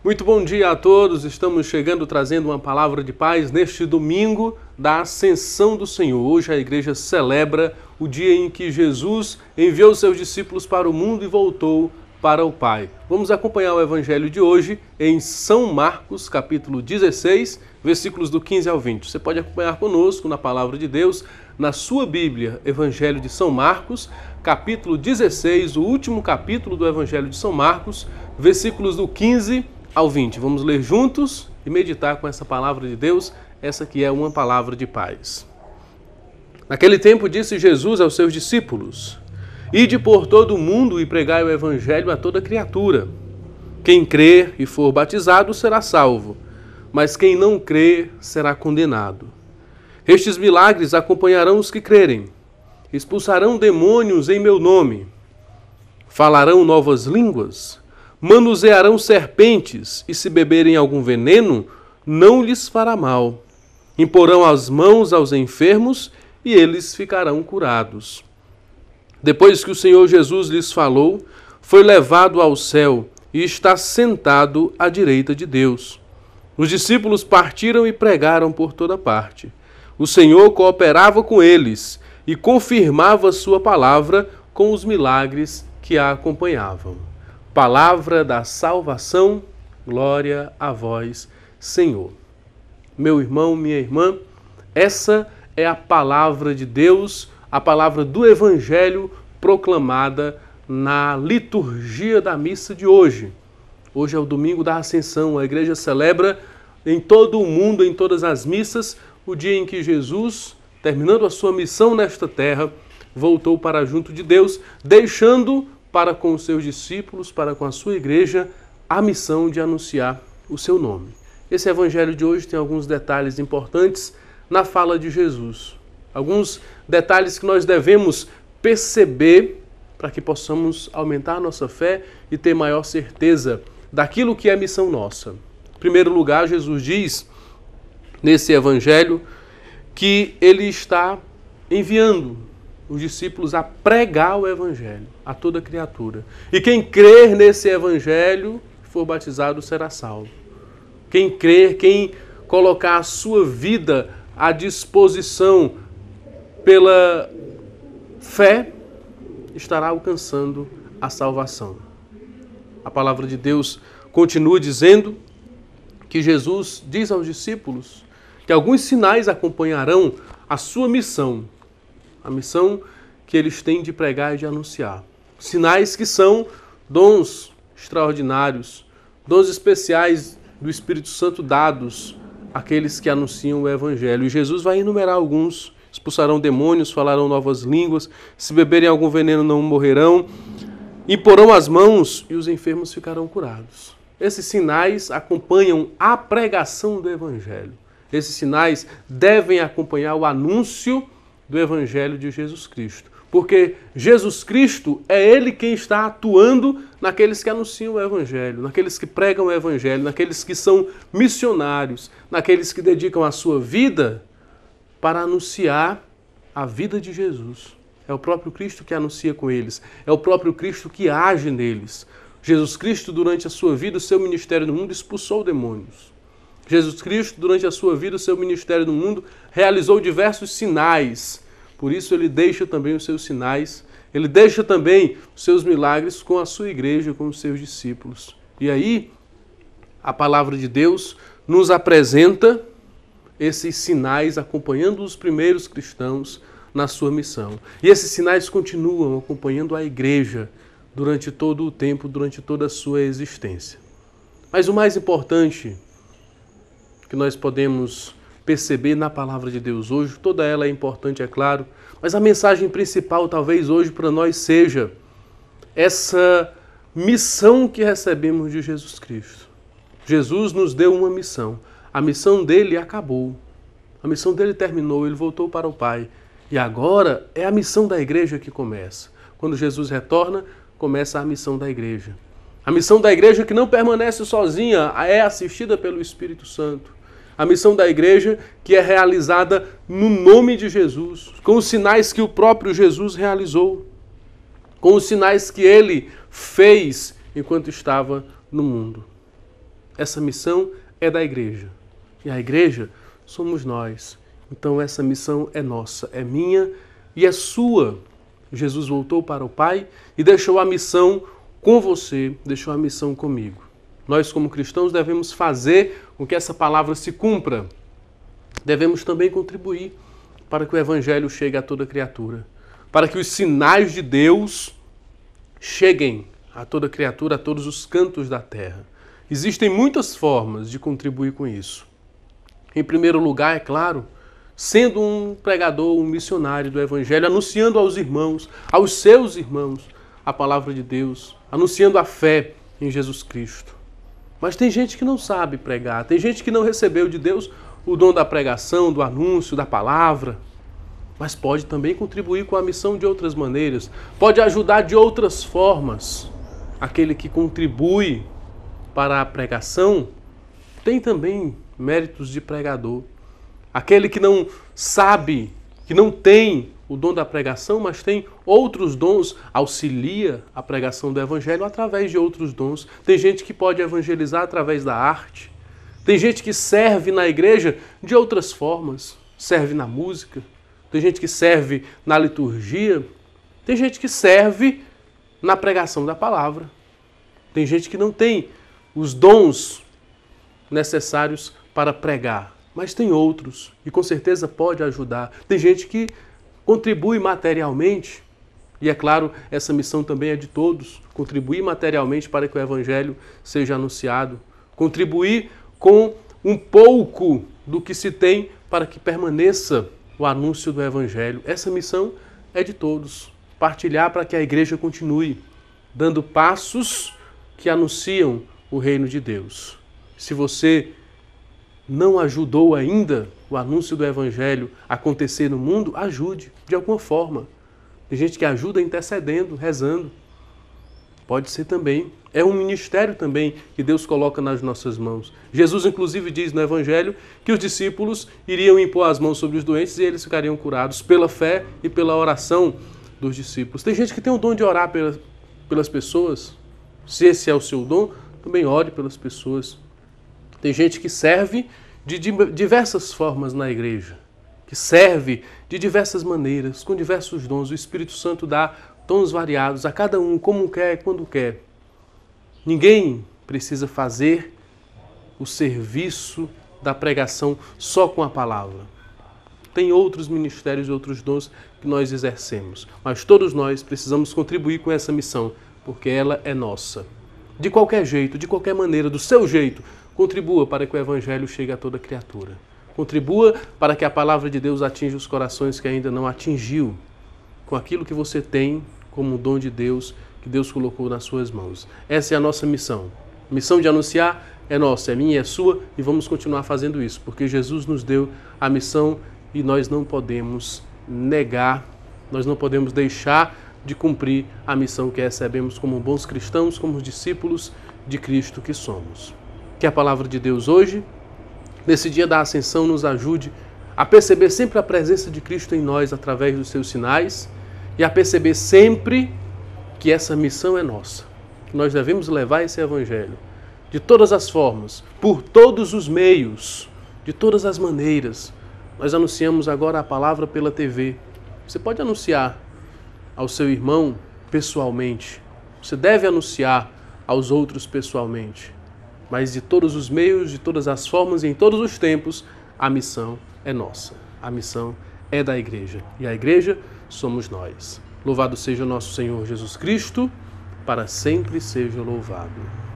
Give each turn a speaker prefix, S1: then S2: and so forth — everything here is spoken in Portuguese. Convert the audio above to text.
S1: Muito bom dia a todos, estamos chegando trazendo uma palavra de paz neste domingo da Ascensão do Senhor. Hoje a igreja celebra o dia em que Jesus enviou seus discípulos para o mundo e voltou para o Pai. Vamos acompanhar o evangelho de hoje em São Marcos, capítulo 16, versículos do 15 ao 20. Você pode acompanhar conosco na palavra de Deus, na sua Bíblia, Evangelho de São Marcos, capítulo 16, o último capítulo do Evangelho de São Marcos, versículos do 15 ao 20. Vamos ler juntos e meditar com essa palavra de Deus, essa que é uma palavra de paz. Naquele tempo disse Jesus aos seus discípulos: Ide por todo o mundo e pregai o evangelho a toda criatura. Quem crer e for batizado será salvo, mas quem não crer será condenado. Estes milagres acompanharão os que crerem. Expulsarão demônios em meu nome. Falarão novas línguas. Manusearão serpentes, e se beberem algum veneno, não lhes fará mal. Imporão as mãos aos enfermos, e eles ficarão curados. Depois que o Senhor Jesus lhes falou, foi levado ao céu e está sentado à direita de Deus. Os discípulos partiram e pregaram por toda parte. O Senhor cooperava com eles e confirmava sua palavra com os milagres que a acompanhavam. Palavra da salvação, glória a vós, Senhor. Meu irmão, minha irmã, essa é a palavra de Deus, a palavra do Evangelho proclamada na liturgia da missa de hoje. Hoje é o domingo da Ascensão, a igreja celebra em todo o mundo, em todas as missas, o dia em que Jesus, terminando a sua missão nesta terra, voltou para junto de Deus, deixando para com os seus discípulos, para com a sua igreja, a missão de anunciar o seu nome. Esse evangelho de hoje tem alguns detalhes importantes na fala de Jesus. Alguns detalhes que nós devemos perceber para que possamos aumentar a nossa fé e ter maior certeza daquilo que é missão nossa. Em primeiro lugar, Jesus diz nesse evangelho que ele está enviando os discípulos a pregar o evangelho a toda criatura. E quem crer nesse evangelho, for batizado, será salvo. Quem crer, quem colocar a sua vida à disposição pela fé, estará alcançando a salvação. A palavra de Deus continua dizendo que Jesus diz aos discípulos que alguns sinais acompanharão a sua missão, a missão que eles têm de pregar e de anunciar. Sinais que são dons extraordinários, dons especiais do Espírito Santo dados àqueles que anunciam o Evangelho. E Jesus vai enumerar alguns: expulsarão demônios, falarão novas línguas, se beberem algum veneno não morrerão, imporão as mãos e os enfermos ficarão curados. Esses sinais acompanham a pregação do Evangelho. Esses sinais devem acompanhar o anúncio do Evangelho de Jesus Cristo. Porque Jesus Cristo é Ele quem está atuando naqueles que anunciam o Evangelho, naqueles que pregam o Evangelho, naqueles que são missionários, naqueles que dedicam a sua vida para anunciar a vida de Jesus. É o próprio Cristo que anuncia com eles, é o próprio Cristo que age neles. Jesus Cristo, durante a sua vida, o seu ministério no mundo, expulsou demônios. Jesus Cristo, durante a sua vida, o seu ministério no mundo, realizou diversos sinais. Por isso, ele deixa também os seus sinais, ele deixa também os seus milagres com a sua igreja, com os seus discípulos. E aí, a palavra de Deus nos apresenta esses sinais acompanhando os primeiros cristãos na sua missão. E esses sinais continuam acompanhando a igreja durante todo o tempo, durante toda a sua existência. Mas o mais importante que nós podemos perceber na palavra de Deus hoje, toda ela é importante, é claro, mas a mensagem principal talvez hoje para nós seja essa missão que recebemos de Jesus Cristo. Jesus nos deu uma missão. A missão dele acabou. A missão dele terminou, ele voltou para o Pai. E agora é a missão da igreja que começa. Quando Jesus retorna, começa a missão da igreja. A missão da igreja que não permanece sozinha, é assistida pelo Espírito Santo. A missão da igreja que é realizada no nome de Jesus, com os sinais que o próprio Jesus realizou, com os sinais que ele fez enquanto estava no mundo. Essa missão é da igreja. E a igreja somos nós. Então essa missão é nossa, é minha e é sua. Jesus voltou para o Pai e deixou a missão com você, deixou a missão comigo. Nós, como cristãos, devemos fazer com que essa palavra se cumpra. Devemos também contribuir para que o Evangelho chegue a toda criatura, para que os sinais de Deus cheguem a toda criatura, a todos os cantos da terra. Existem muitas formas de contribuir com isso. Em primeiro lugar, é claro, sendo um pregador, um missionário do Evangelho, anunciando aos irmãos, aos seus irmãos, a palavra de Deus, anunciando a fé em Jesus Cristo. Mas tem gente que não sabe pregar, tem gente que não recebeu de Deus o dom da pregação, do anúncio, da palavra, mas pode também contribuir com a missão de outras maneiras, pode ajudar de outras formas. Aquele que contribui para a pregação tem também méritos de pregador. Aquele que não sabe, que não tem o dom da pregação, mas tem outros dons, auxilia a pregação do Evangelho através de outros dons. Tem gente que pode evangelizar através da arte. Tem gente que serve na igreja de outras formas. Serve na música. Tem gente que serve na liturgia. Tem gente que serve na pregação da palavra. Tem gente que não tem os dons necessários para pregar, mas tem outros e com certeza pode ajudar. Tem gente que contribui materialmente e, é claro, essa missão também é de todos. Contribuir materialmente para que o Evangelho seja anunciado. Contribuir com um pouco do que se tem para que permaneça o anúncio do Evangelho. Essa missão é de todos. Partilhar para que a igreja continue dando passos que anunciam o reino de Deus. Se você não ajudou ainda o anúncio do Evangelho a acontecer no mundo, ajude de alguma forma. Tem gente que ajuda intercedendo, rezando. Pode ser também. É um ministério também que Deus coloca nas nossas mãos. Jesus, inclusive, diz no Evangelho que os discípulos iriam impor as mãos sobre os doentes e eles ficariam curados pela fé e pela oração dos discípulos. Tem gente que tem o dom de orar pelas pessoas. Se esse é o seu dom, também ore pelas pessoas. Tem gente que serve de diversas formas na igreja, que serve de diversas maneiras, com diversos dons. O Espírito Santo dá dons variados a cada um, como quer, quando quer. Ninguém precisa fazer o serviço da pregação só com a palavra. Tem outros ministérios e outros dons que nós exercemos, mas todos nós precisamos contribuir com essa missão, porque ela é nossa. De qualquer jeito, de qualquer maneira, do seu jeito, contribua para que o Evangelho chegue a toda criatura. Contribua para que a palavra de Deus atinja os corações que ainda não atingiu, com aquilo que você tem como um dom de Deus, que Deus colocou nas suas mãos. Essa é a nossa missão. A missão de anunciar é nossa, é minha, é sua, e vamos continuar fazendo isso, porque Jesus nos deu a missão e nós não podemos negar, nós não podemos deixar de cumprir a missão que recebemos como bons cristãos, como discípulos de Cristo que somos. Que a palavra de Deus hoje, nesse dia da ascensão, nos ajude a perceber sempre a presença de Cristo em nós através dos seus sinais e a perceber sempre que essa missão é nossa, que nós devemos levar esse Evangelho de todas as formas, por todos os meios, de todas as maneiras. Nós anunciamos agora a palavra pela TV. Você pode anunciar ao seu irmão pessoalmente, você deve anunciar aos outros pessoalmente. Mas de todos os meios, de todas as formas e em todos os tempos, a missão é nossa. A missão é da igreja. E a igreja somos nós. Louvado seja o nosso Senhor Jesus Cristo, para sempre seja louvado.